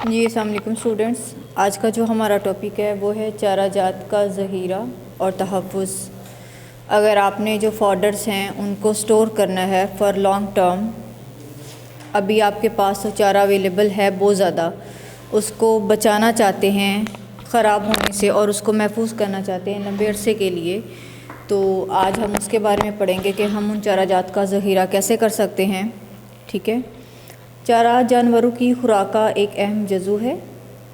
جی السلام علیکم اسٹوڈنٹس، آج کا جو ہمارا ٹاپک ہے وہ ہے چارہ جات کا ذخیرہ اور تحفظ۔ اگر آپ نے جو فوڈرز ہیں ان کو سٹور کرنا ہے فار لانگ ٹرم، ابھی آپ کے پاس تو چارہ اویلیبل ہے بہت زیادہ، اس کو بچانا چاہتے ہیں خراب ہونے سے اور اس کو محفوظ کرنا چاہتے ہیں لمبے عرصے کے لیے، تو آج ہم اس کے بارے میں پڑھیں گے کہ ہم ان چارہ جات کا ذخیرہ کیسے کر سکتے ہیں۔ ٹھیک ہے، چارہ جانوروں کی خوراک کا ایک اہم جزو ہے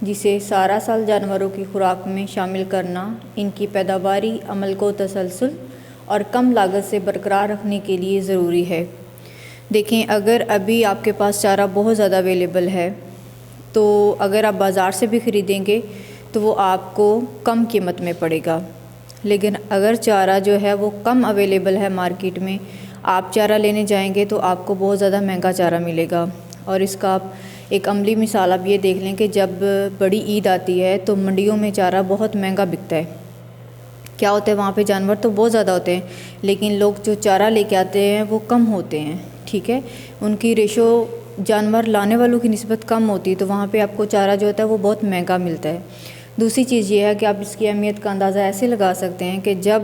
جسے سارا سال جانوروں کی خوراک میں شامل کرنا ان کی پیداواری عمل کو تسلسل اور کم لاگت سے برقرار رکھنے کے لیے ضروری ہے۔ دیکھیں، اگر ابھی آپ کے پاس چارہ بہت زیادہ اویلیبل ہے تو اگر آپ بازار سے بھی خریدیں گے تو وہ آپ کو کم قیمت میں پڑے گا، لیکن اگر چارہ جو ہے وہ کم اویلیبل ہے مارکیٹ میں، آپ چارہ لینے جائیں گے تو آپ کو بہت زیادہ مہنگا چارہ ملے گا۔ اور اس کا آپ ایک عملی مثال آپ یہ دیکھ لیں کہ جب بڑی عید آتی ہے تو منڈیوں میں چارہ بہت مہنگا بکتا ہے۔ کیا ہوتا ہے، وہاں پہ جانور تو بہت زیادہ ہوتے ہیں لیکن لوگ جو چارہ لے کے آتے ہیں وہ کم ہوتے ہیں۔ ٹھیک ہے، ان کی ریشو جانور لانے والوں کی نسبت کم ہوتی ہے، تو وہاں پہ آپ کو چارہ جو ہوتا ہے وہ بہت مہنگا ملتا ہے۔ دوسری چیز یہ ہے کہ آپ اس کی اہمیت کا اندازہ ایسے لگا سکتے ہیں کہ جب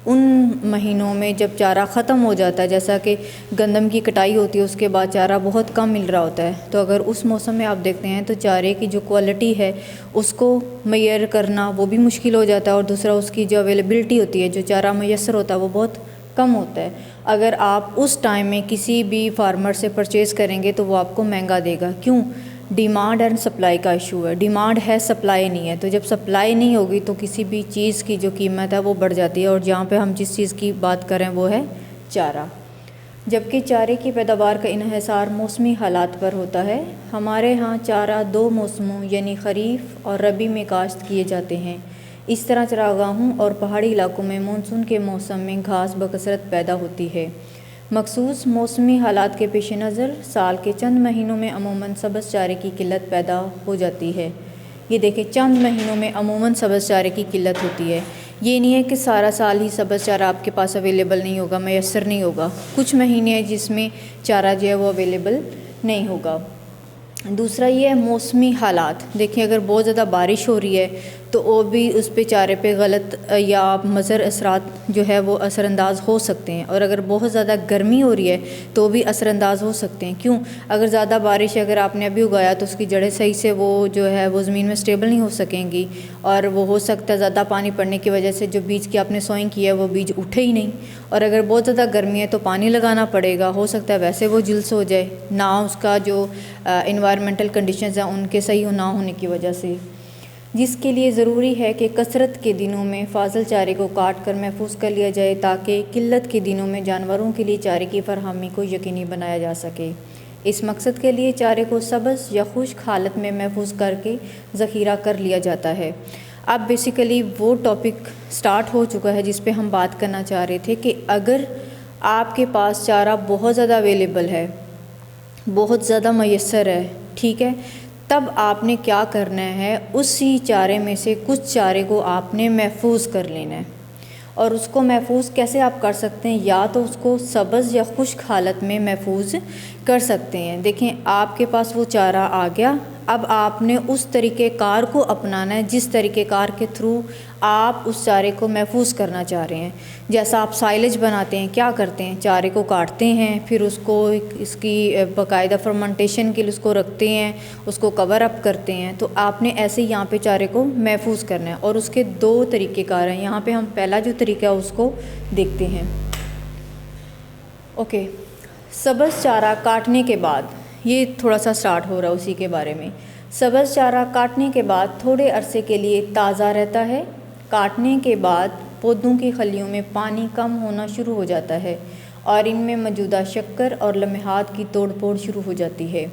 ان مہینوں میں جب چارہ ختم ہو جاتا ہے، جیسا کہ گندم کی کٹائی ہوتی ہے، اس کے بعد چارہ بہت کم مل رہا ہوتا ہے، تو اگر اس موسم میں آپ دیکھتے ہیں تو چارے کی جو کوالٹی ہے اس کو معیار کرنا وہ بھی مشکل ہو جاتا ہے، اور دوسرا اس کی جو اویلیبلٹی ہوتی ہے، جو چارہ میسر ہوتا ہے وہ بہت کم ہوتا ہے۔ اگر آپ اس ٹائم میں کسی بھی فارمر سے پرچیز کریں گے تو وہ آپ کو مہنگا دے گا۔ کیوں؟ ڈیمانڈ اینڈ سپلائی کا ایشو ہے، ڈیمانڈ ہے سپلائی نہیں ہے، تو جب سپلائی نہیں ہوگی تو کسی بھی چیز کی جو قیمت ہے وہ بڑھ جاتی ہے، اور جہاں پہ ہم جس چیز کی بات کریں وہ ہے چارہ۔ جبکہ چارے کی پیداوار کا انحصار موسمی حالات پر ہوتا ہے۔ ہمارے ہاں چارہ 2 موسموں یعنی خریف اور ربیع میں کاشت کیے جاتے ہیں۔ اس طرح چراگاہوں اور پہاڑی علاقوں میں مونسون کے موسم میں گھاس بکثرت پیدا ہوتی ہے۔ مخصوص موسمی حالات کے پیش نظر سال کے چند مہینوں میں عموماً سبز چارے کی قلت پیدا ہو جاتی ہے۔ یہ دیکھیں، چند مہینوں میں عموماً سبز چارے کی قلت ہوتی ہے۔ یہ نہیں ہے کہ سارا سال ہی سبز چارہ آپ کے پاس اویلیبل نہیں ہوگا، میسر نہیں ہوگا، کچھ مہینے ہیں جس میں چارہ جو ہے وہ اویلیبل نہیں ہوگا۔ دوسرا یہ ہے موسمی حالات۔ دیکھیں، اگر بہت زیادہ بارش ہو رہی ہے تو وہ بھی اس پہ چارے پہ غلط یا مضر اثرات جو ہے وہ اثر انداز ہو سکتے ہیں، اور اگر بہت زیادہ گرمی ہو رہی ہے تو بھی اثر انداز ہو سکتے ہیں۔ کیوں؟ اگر زیادہ بارش اگر آپ نے ابھی اگایا تو اس کی جڑیں صحیح سے وہ جو ہے وہ زمین میں سٹیبل نہیں ہو سکیں گی، اور وہ ہو سکتا ہے زیادہ پانی پڑنے کی وجہ سے جو بیج کی آپ نے سوئنگ کی ہے وہ بیج اٹھے ہی نہیں، اور اگر بہت زیادہ گرمی ہے تو پانی لگانا پڑے گا، ہو سکتا ہے ویسے وہ جلس ہو جائے، نہ اس کا جو انوائرمنٹل کنڈیشنز ہیں ان کے صحیح نہ ہونے کی وجہ سے، جس کے لیے ضروری ہے کہ کثرت کے دنوں میں فاضل چارے کو کاٹ کر محفوظ کر لیا جائے تاکہ قلت کے دنوں میں جانوروں کے لیے چارے کی فراہمی کو یقینی بنایا جا سکے۔ اس مقصد کے لیے چارے کو سبز یا خشک حالت میں محفوظ کر کے ذخیرہ کر لیا جاتا ہے۔ اب بیسیکلی وہ ٹاپک سٹارٹ ہو چکا ہے جس پہ ہم بات کرنا چاہ رہے تھے کہ اگر آپ کے پاس چارہ بہت زیادہ اویلیبل ہے، بہت زیادہ میسر ہے، ٹھیک ہے، تب آپ نے کیا کرنا ہے، اسی چارے میں سے کچھ چارے کو آپ نے محفوظ کر لینا ہے۔ اور اس کو محفوظ کیسے آپ کر سکتے ہیں؟ یا تو اس کو سبز یا خشک حالت میں محفوظ کر سکتے ہیں۔ دیکھیں، آپ کے پاس وہ چارہ آ گیا، اب آپ نے اس طریقہ کار کو اپنانا ہے جس طریقہ کار کے تھرو آپ اس چارے کو محفوظ کرنا چاہ رہے ہیں۔ جیسا آپ سائلج بناتے ہیں، کیا کرتے ہیں، چارے کو کاٹتے ہیں، پھر اس کو اس کی باقاعدہ فرمنٹیشن کے لیے اس کو رکھتے ہیں، اس کو کور اپ کرتے ہیں، تو آپ نے ایسے یہاں پہ چارے کو محفوظ کرنا ہے، اور اس کے 2 طریقہ کار ہیں۔ یہاں پہ ہم پہلا جو طریقہ ہے اس کو دیکھتے ہیں۔ اوکے، سبز چارہ کاٹنے کے بعد، یہ تھوڑا سا سٹارٹ ہو رہا ہے اسی کے بارے میں۔ سبز چارہ کاٹنے کے بعد تھوڑے عرصے کے لیے تازہ رہتا ہے۔ کاٹنے کے بعد پودوں کی خلیوں میں پانی کم ہونا شروع ہو جاتا ہے اور ان میں موجودہ شکر اور لمحات کی توڑ پھوڑ شروع ہو جاتی ہے۔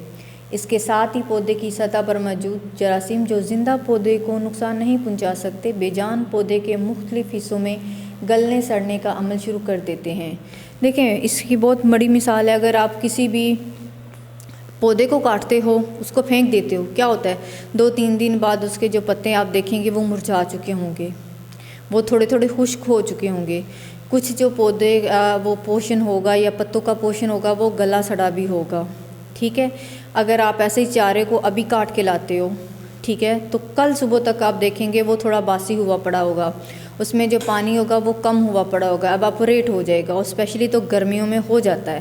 اس کے ساتھ ہی پودے کی سطح پر موجود جراثیم جو زندہ پودے کو نقصان نہیں پہنچا سکتے، بے جان پودے کے مختلف حصوں میں گلنے سڑنے کا عمل شروع کر دیتے ہیں۔ دیکھیں، اس کی بہت بڑی مثال ہے، اگر آپ کسی بھی پودے کو کاٹتے ہو، اس کو پھینک دیتے ہو، کیا ہوتا ہے، 2-3 دن بعد اس کے جو پتے آپ دیکھیں گے وہ مرجھا چکے ہوں گے، وہ تھوڑے تھوڑے خشک ہو چکے ہوں گے، کچھ جو پودے وہ پوشن ہوگا یا پتوں کا پوشن ہوگا وہ گلا سڑا بھی ہوگا، ٹھیک ہے۔ اگر آپ ایسے ہی چارے کو ابھی کاٹ کے لاتے ہو، ٹھیک ہے، تو کل صبح تک آپ دیکھیں گے وہ تھوڑا باسی ہوا پڑا ہوگا، اس میں جو پانی ہوگا وہ کم ہوا پڑا ہوگا، ایواپوریٹ ہو جائے گا، اور اسپیشلی تو گرمیوں میں ہو جاتا ہے،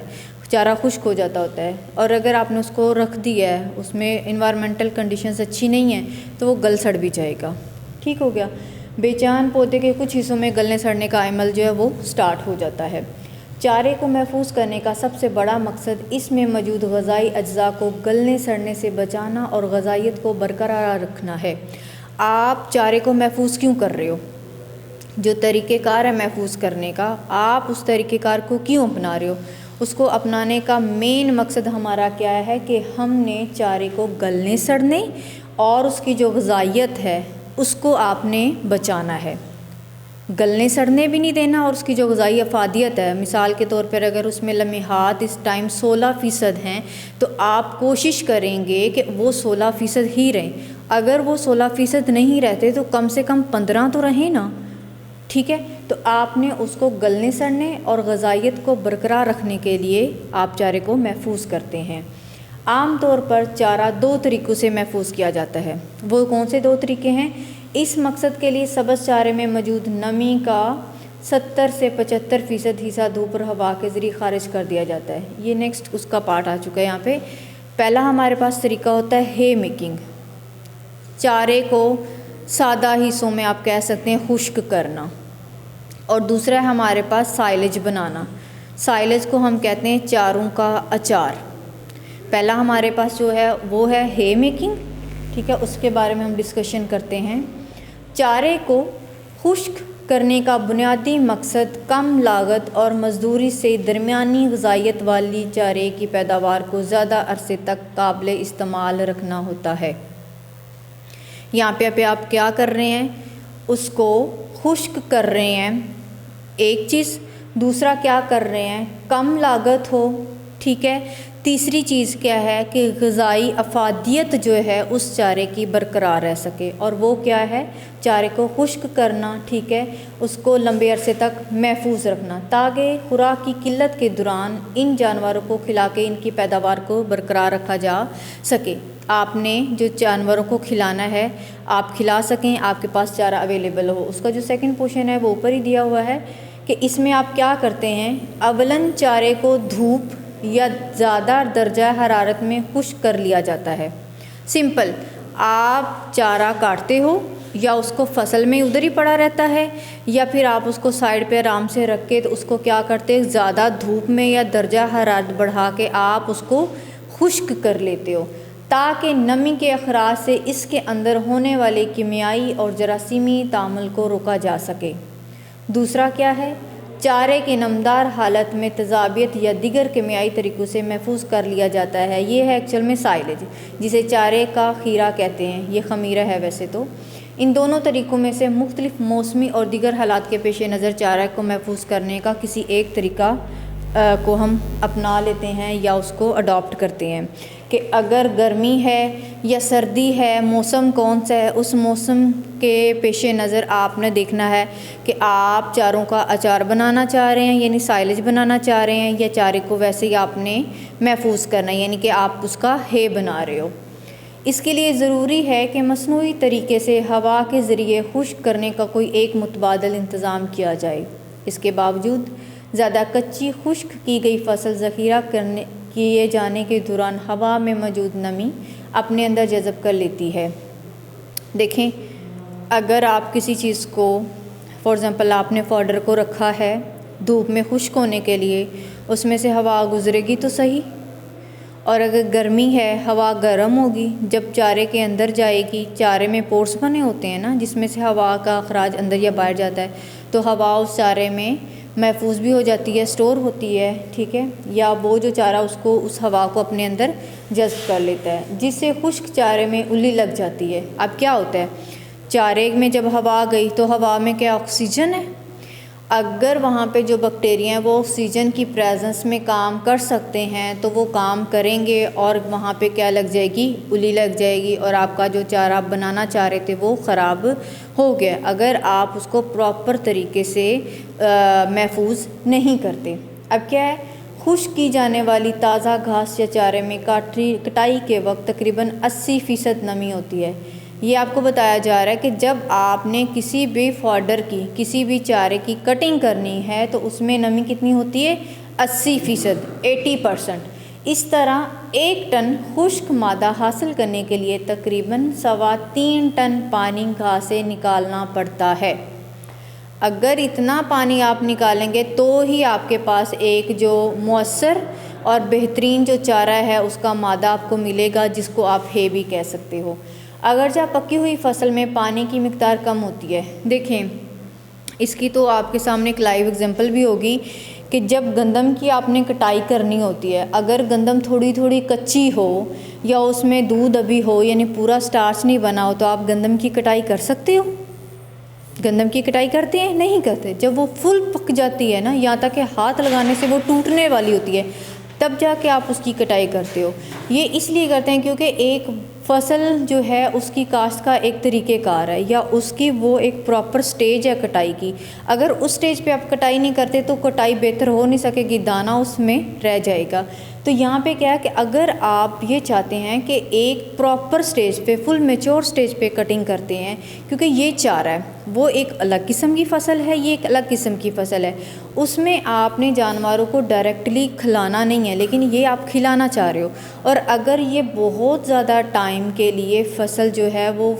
چارہ خشک ہو جاتا ہوتا ہے۔ اور اگر آپ نے اس کو رکھ دیا ہے، اس میں انوائرمنٹل کنڈیشنز اچھی نہیں ہیں، تو وہ گل سڑ بھی جائے گا۔ ٹھیک ہو گیا۔ بے جان پودے کے کچھ حصوں میں گلنے سڑنے کا عمل جو ہے وہ سٹارٹ ہو جاتا ہے۔ چارے کو محفوظ کرنے کا سب سے بڑا مقصد اس میں موجود غذائی اجزاء کو گلنے سڑنے سے بچانا اور غذائیت کو برقرار رکھنا ہے۔ آپ چارے کو محفوظ کیوں کر رہے ہو؟ جو طریقہ کار ہے محفوظ کرنے کا، آپ اس طریقہ کار کو کیوں اپنا رہے ہو؟ اس کو اپنانے کا مین مقصد ہمارا کیا ہے کہ ہم نے چارے کو گلنے سڑنے اور اس کی جو غذائیت ہے اس کو آپ نے بچانا ہے، گلنے سڑنے بھی نہیں دینا، اور اس کی جو غذائی افادیت ہے، مثال کے طور پر اگر اس میں لمحات اس ٹائم 16% ہیں تو آپ کوشش کریں گے کہ وہ 16% ہی رہیں۔ اگر وہ 16% نہیں رہتے تو کم سے کم 15 تو رہیں نا، ٹھیک ہے؟ تو آپ نے اس کو گلنے سڑنے اور غذائیت کو برقرار رکھنے کے لیے آپ چارے کو محفوظ کرتے ہیں۔ عام طور پر چارہ 2 طریقوں سے محفوظ کیا جاتا ہے۔ وہ کون سے 2 طریقے ہیں؟ اس مقصد کے لیے سبز چارے میں موجود نمی کا 70 سے 75% حصہ دھوپ اور ہوا کے ذریعے خارج کر دیا جاتا ہے۔ یہ نیکسٹ اس کا پارٹ آ چکا ہے یہاں پہ۔ پہلا ہمارے پاس طریقہ ہوتا ہے ہے میکنگ، چارے کو سادہ حصوں میں آپ کہہ سکتے ہیں خشک کرنا، اور دوسرا ہے ہمارے پاس سائلج بنانا۔ سائلج کو ہم کہتے ہیں چاروں کا اچار۔ پہلا ہمارے پاس جو ہے وہ ہے ہے میکنگ، ٹھیک ہے، اس کے بارے میں ہم ڈسکشن کرتے ہیں۔ چارے کو خشک کرنے کا بنیادی مقصد کم لاگت اور مزدوری سے درمیانی غذائیت والی چارے کی پیداوار کو زیادہ عرصے تک قابل استعمال رکھنا ہوتا ہے۔ یہاں پہ آپ کیا کر رہے ہیں؟ اس کو خشک کر رہے ہیں، ایک چیز۔ دوسرا کیا کر رہے ہیں؟ کم لاگت ہو، ٹھیک ہے۔ تیسری چیز کیا ہے کہ غذائی افادیت جو ہے اس چارے کی برقرار رہ سکے، اور وہ کیا ہے؟ چارے کو خشک کرنا، ٹھیک ہے، اس کو لمبے عرصے تک محفوظ رکھنا تاکہ خوراک کی قلت کے دوران ان جانوروں کو کھلا کے ان کی پیداوار کو برقرار رکھا جا سکے۔ آپ نے جو جانوروں کو کھلانا ہے آپ کھلا سکیں، آپ کے پاس چارہ اویلیبل ہو۔ اس کا جو سیکنڈ پورشن ہے وہ اوپر ہی دیا ہوا ہے کہ اس میں آپ کیا کرتے ہیں؟ اولن چارے کو دھوپ یا زیادہ درجہ حرارت میں خشک کر لیا جاتا ہے۔ سمپل، آپ چارہ کاٹتے ہو یا اس کو فصل میں ادھر ہی پڑا رہتا ہے، یا پھر آپ اس کو سائڈ پہ آرام سے رکھ کے تو اس کو کیا کرتے ہیں؟ زیادہ دھوپ میں یا درجہ حرارت بڑھا کے آپ اس کو خشک کر لیتے ہو تاکہ نمی کے اخراج سے اس کے اندر ہونے والے کیمیائی اور جراثیمی تعامل کو روکا جا سکے۔ دوسرا کیا ہے؟ چارے کی نمدار حالت میں تذابیت یا دیگر کیمیائی طریقوں سے محفوظ کر لیا جاتا ہے۔ یہ ہے ایکچول میں سائلج، جسے چارے کا خیرہ کہتے ہیں، یہ خمیرہ ہے ویسے تو۔ ان دونوں طریقوں میں سے مختلف موسمی اور دیگر حالات کے پیش نظر چارہ کو محفوظ کرنے کا کسی ایک طریقہ کو ہم اپنا لیتے ہیں یا اس کو اڈاپٹ کرتے ہیں کہ اگر گرمی ہے یا سردی ہے، موسم کون سا ہے، اس موسم کے پیش نظر آپ نے دیکھنا ہے کہ آپ چاروں کا اچار بنانا چاہ رہے ہیں، یعنی سائلج بنانا چاہ رہے ہیں، یا چارے کو ویسے ہی آپ نے محفوظ کرنا ہے، یعنی کہ آپ اس کا ہے بنا رہے ہو۔ اس کے لیے ضروری ہے کہ مصنوعی طریقے سے ہوا کے ذریعے خشک کرنے کا کوئی ایک متبادل انتظام کیا جائے۔ اس کے باوجود زیادہ کچی خشک کی گئی فصل ذخیرہ کیے جانے کے دوران ہوا میں موجود نمی اپنے اندر جذب کر لیتی ہے۔ دیکھیں، اگر آپ کسی چیز کو فار ایگزامپل آپ نے فوڈر کو رکھا ہے دھوپ میں خشک ہونے کے لیے، اس میں سے ہوا گزرے گی تو صحیح، اور اگر گرمی ہے ہوا گرم ہوگی، جب چارے کے اندر جائے گی، چارے میں پورس بنے ہوتے ہیں نا جس میں سے ہوا کا اخراج اندر یا باہر جاتا ہے، تو ہوا اس چارے میں محفوظ بھی ہو جاتی ہے، سٹور ہوتی ہے، ٹھیک ہے، یا وہ جو چارہ اس کو اس ہوا کو اپنے اندر جذب کر لیتا ہے، جس سے خشک چارے میں الی لگ جاتی ہے۔ اب کیا ہوتا ہے؟ چارے میں جب ہوا گئی تو ہوا میں کیا آکسیجن ہے؟ اگر وہاں پہ جو بیکٹیریا ہیں وہ آکسیجن کی پریزنس میں کام کر سکتے ہیں تو وہ کام کریں گے، اور وہاں پہ کیا لگ جائے گی؟ الی لگ جائے گی، اور آپ کا جو چارہ بنانا چاہ رہے تھے وہ خراب ہو گیا اگر آپ اس کو پراپر طریقے سے محفوظ نہیں کرتے۔ اب کیا ہے؟ خشک کی جانے والی تازہ گھاس یا چارے میں کٹائی کے وقت تقریباً 80% نمی ہوتی ہے۔ یہ آپ کو بتایا جا رہا ہے کہ جب آپ نے کسی بھی فوڈر کی، کسی بھی چارے کی کٹنگ کرنی ہے تو اس میں نمی کتنی ہوتی ہے؟ 80%، 80%۔ اس طرح 1 ٹن خشک مادہ حاصل کرنے کے لیے تقریباً 3.25 ٹن پانی گھاس سے نکالنا پڑتا ہے۔ اگر اتنا پانی آپ نکالیں گے تو ہی آپ کے پاس ایک جو مؤثر اور بہترین جو چارہ ہے اس کا مادہ آپ کو ملے گا، جس کو آپ ہے بھی کہہ سکتے ہو۔ اگرچہ پکی ہوئی فصل میں پانی کی مقدار کم ہوتی ہے، دیکھیں اس کی تو آپ کے سامنے ایک لائیو ایگزامپل بھی ہوگی کہ جب گندم کی آپ نے کٹائی کرنی ہوتی ہے، اگر گندم تھوڑی تھوڑی کچی ہو یا اس میں دودھ ابھی ہو، یعنی پورا سٹارچ نہیں بنا ہو، تو آپ گندم کی کٹائی کر سکتے ہو؟ گندم کی کٹائی کرتے ہیں؟ نہیں کرتے۔ جب وہ فل پک جاتی ہے نا، یہاں تک کہ ہاتھ لگانے سے وہ ٹوٹنے والی ہوتی ہے، تب جا کے آپ اس کی کٹائی کرتے ہو۔ یہ اس لیے کرتے ہیں کیونکہ ایک فصل جو ہے اس کی کاشت کا ایک طریقہ کار ہے، یا اس کی وہ ایک پراپر سٹیج ہے کٹائی کی۔ اگر اس سٹیج پہ آپ کٹائی نہیں کرتے تو کٹائی بہتر ہو نہیں سکے گی، دانہ اس میں رہ جائے گا۔ تو یہاں پہ کیا ہے کہ اگر آپ یہ چاہتے ہیں کہ ایک پراپر سٹیج پہ، فل میچور سٹیج پہ کٹنگ کرتے ہیں، کیونکہ یہ چارہ ہے، وہ ایک الگ قسم کی فصل ہے، یہ ایک الگ قسم کی فصل ہے، اس میں آپ نے جانوروں کو ڈائریکٹلی کھلانا نہیں ہے، لیکن یہ آپ کھلانا چاہ رہے ہو۔ اور اگر یہ بہت زیادہ ٹائم کے لیے فصل جو ہے وہ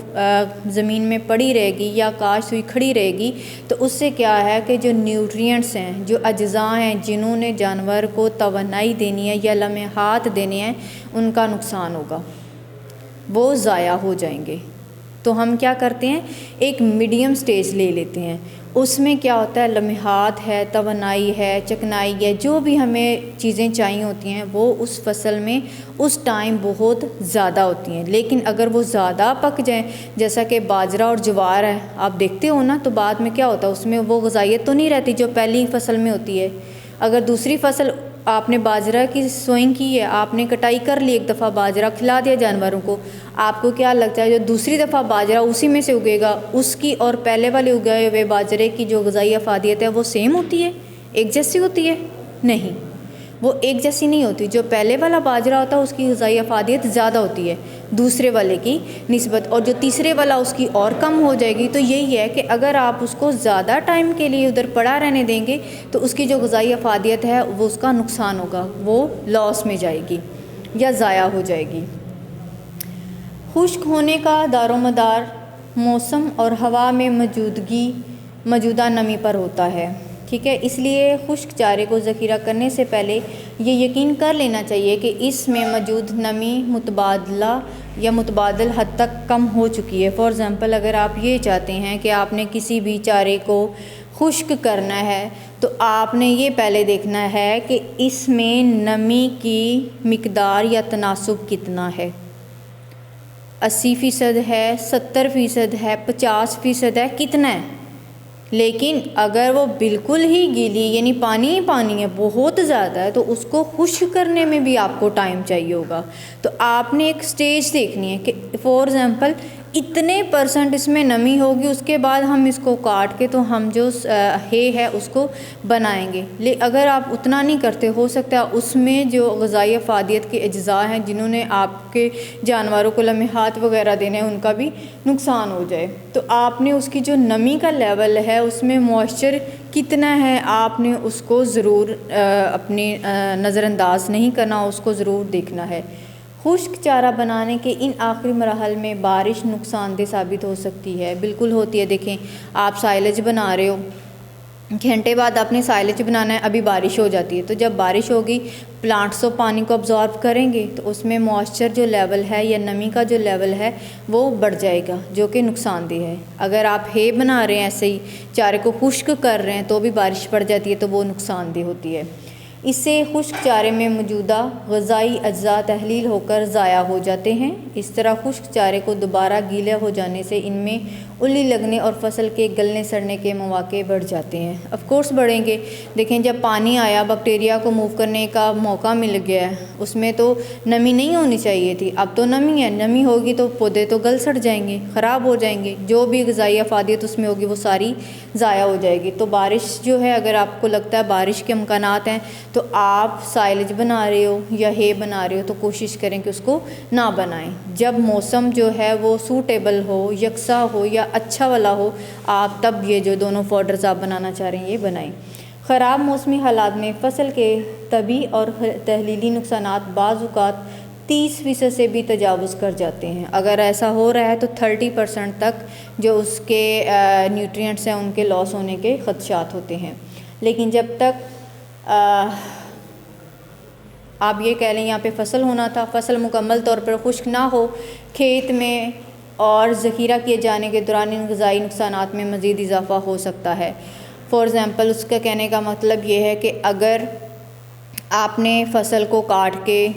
زمین میں پڑی رہے گی یا کاشت ہوئی کھڑی رہے گی، تو اس سے کیا ہے کہ جو نیوٹرینٹس ہیں، جو اجزاء ہیں جنہوں نے جانور کو توانائی دینی ہے یا لمحات دینے ہیں، ان کا نقصان ہوگا، وہ ضائع ہو جائیں گے۔ تو ہم کیا کرتے ہیں، ایک میڈیم سٹیج لے لیتے ہیں، اس میں کیا ہوتا ہے، لمحات ہے، توانائی ہے، چکنائی ہے، جو بھی ہمیں چیزیں چاہیے ہوتی ہیں وہ اس فصل میں اس ٹائم بہت زیادہ ہوتی ہیں۔ لیکن اگر وہ زیادہ پک جائیں، جیسا کہ باجرہ اور جوار ہے، آپ دیکھتے ہو نا، تو بعد میں کیا ہوتا ہے، اس میں وہ غذائیت تو نہیں رہتی جو پہلی فصل میں ہوتی ہے۔ اگر دوسری فصل آپ نے باجرہ کی سوئنگ کی ہے، آپ نے کٹائی کر لی، ایک دفعہ باجرہ کھلا دیا جانوروں کو، آپ کو کیا لگتا ہے جو دوسری دفعہ باجرہ اسی میں سے اگے گا، اس کی اور پہلے والے اگائے ہوئے باجرے کی جو غذائی افادیت ہے وہ سیم ہوتی ہے، ایک جیسی ہوتی ہے؟ نہیں، وہ ایک جیسی نہیں ہوتی۔ جو پہلے والا باجرہ ہوتا ہے اس کی غذائی افادیت زیادہ ہوتی ہے دوسرے والے کی نسبت، اور جو تیسرے والا اس کی اور کم ہو جائے گی۔ تو یہی ہے کہ اگر آپ اس کو زیادہ ٹائم کے لیے ادھر پڑا رہنے دیں گے تو اس کی جو غذائی افادیت ہے وہ اس کا نقصان ہوگا، وہ لاس میں جائے گی یا ضائع ہو جائے گی۔ خشک ہونے کا دار و مدار موسم اور ہوا میں موجودہ نمی پر ہوتا ہے، ٹھیک ہے۔ اس لیے خشک چارے کو ذخیرہ کرنے سے پہلے یہ یقین کر لینا چاہیے کہ اس میں موجود نمی متبادل حد تک کم ہو چکی ہے۔ فار ایگزامپل، اگر آپ یہ چاہتے ہیں کہ آپ نے کسی بھی چارے کو خشک کرنا ہے تو آپ نے یہ پہلے دیکھنا ہے کہ اس میں نمی کی مقدار یا تناسب کتنا ہے، 80% ہے، 70% ہے، 50% ہے، کتنا ہے۔ لیکن اگر وہ بالکل ہی گیلی، یعنی پانی ہی پانی ہے، بہت زیادہ ہے، تو اس کو خشک کرنے میں بھی آپ کو ٹائم چاہیے ہوگا۔ تو آپ نے ایک سٹیج دیکھنی ہے کہ فار ایگزامپل اتنے % اس میں نمی ہوگی، اس کے بعد ہم اس کو کاٹ کے تو ہم جو ہے اس کو بنائیں گے۔ اگر آپ اتنا نہیں کرتے، ہو سکتا ہے اس میں جو غذائی افادیت کے اجزاء ہیں جنہوں نے آپ کے جانوروں کو لمحات وغیرہ دینے ہیں، ان کا بھی نقصان ہو جائے۔ تو آپ نے اس کی جو نمی کا لیول ہے، اس میں موئسچر کتنا ہے، آپ نے اس کو ضرور اپنی نظر انداز نہیں کرنا، اس کو ضرور دیکھنا ہے۔ خشک چارہ بنانے کے ان آخری مراحل میں بارش نقصان دہ ثابت ہو سکتی ہے، بالکل ہوتی ہے۔ دیکھیں، آپ سائلج بنا رہے ہو، گھنٹے بعد آپ نے سائلج بنانا ہے، ابھی بارش ہو جاتی ہے، تو جب بارش ہوگی پلانٹس تو پانی کو ابزارب کریں گے، تو اس میں موئسچر جو لیول ہے یا نمی کا جو لیول ہے وہ بڑھ جائے گا، جو کہ نقصان دہ ہے۔ اگر آپ ہے بنا رہے ہیں، ایسے ہی چارے کو خشک کر رہے ہیں تو بھی بارش پڑ جاتی ہے، تو وہ نقصان دہ ہوتی ہے۔ اس سے خشک چارے میں موجودہ غذائی اجزاء تحلیل ہو کر ضائع ہو جاتے ہیں۔ اس طرح خشک چارے کو دوبارہ گیلا ہو جانے سے ان میں الی لگنے اور فصل کے گلنے سڑنے کے مواقع بڑھ جاتے ہیں۔ آف کورس بڑھیں گے۔ دیکھیں، جب پانی آیا، بیکٹیریا کو موو کرنے کا موقع مل گیا ہے، اس میں تو نمی نہیں ہونی چاہیے تھی، اب تو نمی ہے، نمی ہوگی تو پودے تو گل سڑ جائیں گے، خراب ہو جائیں گے، جو بھی غذائی افادیت اس میں ہوگی وہ ساری ضائع ہو جائے گی۔ تو بارش جو ہے، اگر آپ کو لگتا ہے بارش کے امکانات ہیں تو آپ سائلج بنا رہے ہو یا ہے بنا رہے ہو تو کوشش کریں کہ اس کو نہ بنائیں. جب موسم جو ہے وہ سوٹیبل ہو, یکساں ہو یا اچھا والا ہو, آپ تب یہ جو دونوں فوڈرز آپ بنانا چاہ رہے ہیں یہ بنائیں. خراب موسمی حالات میں فصل کے طبی اور تحلیلی نقصانات بعض اوقات 30% سے بھی تجاوز کر جاتے ہیں. اگر ایسا ہو رہا ہے تو 30% تک جو اس کے نیوٹرینٹس ہیں ان کے لاس ہونے کے خدشات ہوتے ہیں. لیکن جب تک آپ یہ کہہ لیں یہاں پہ فصل ہونا تھا, فصل مکمل طور پر خشک نہ ہو, کھیت میں اور ذخیرہ کیے جانے کے دوران ان غذائی نقصانات میں مزید اضافہ ہو سکتا ہے. فار ایگزامپل اس کا کہنے کا مطلب یہ ہے کہ اگر آپ نے فصل کو کاٹ کے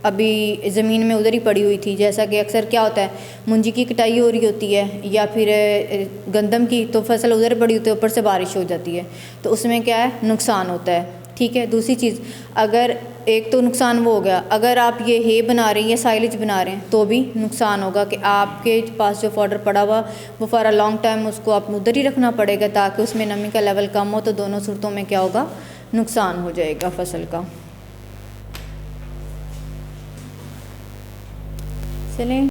ابھی زمین میں ادھر ہی پڑی ہوئی تھی, جیسا کہ اکثر کیا ہوتا ہے منجی کی کٹائی ہو رہی ہوتی ہے یا پھر گندم کی, تو فصل ادھر پڑی ہوتی ہے, اوپر سے بارش ہو جاتی ہے تو اس میں کیا ہے نقصان ہوتا ہے. ٹھیک ہے. دوسری چیز, اگر ایک تو نقصان وہ ہو گیا, اگر آپ یہ ہے بنا رہے ہیں یا سائلج بنا رہے ہیں تو بھی نقصان ہوگا کہ آپ کے پاس جو فوڈر پڑا ہوا وہ فار اے لانگ ٹائم اس کو آپ ادھر ہی رکھنا پڑے گا تاکہ اس میں نمی کا لیول کم ہو, تو دونوں صورتوں میں کیا ہوگا نقصان ہو جائے گا فصل کا. چلیں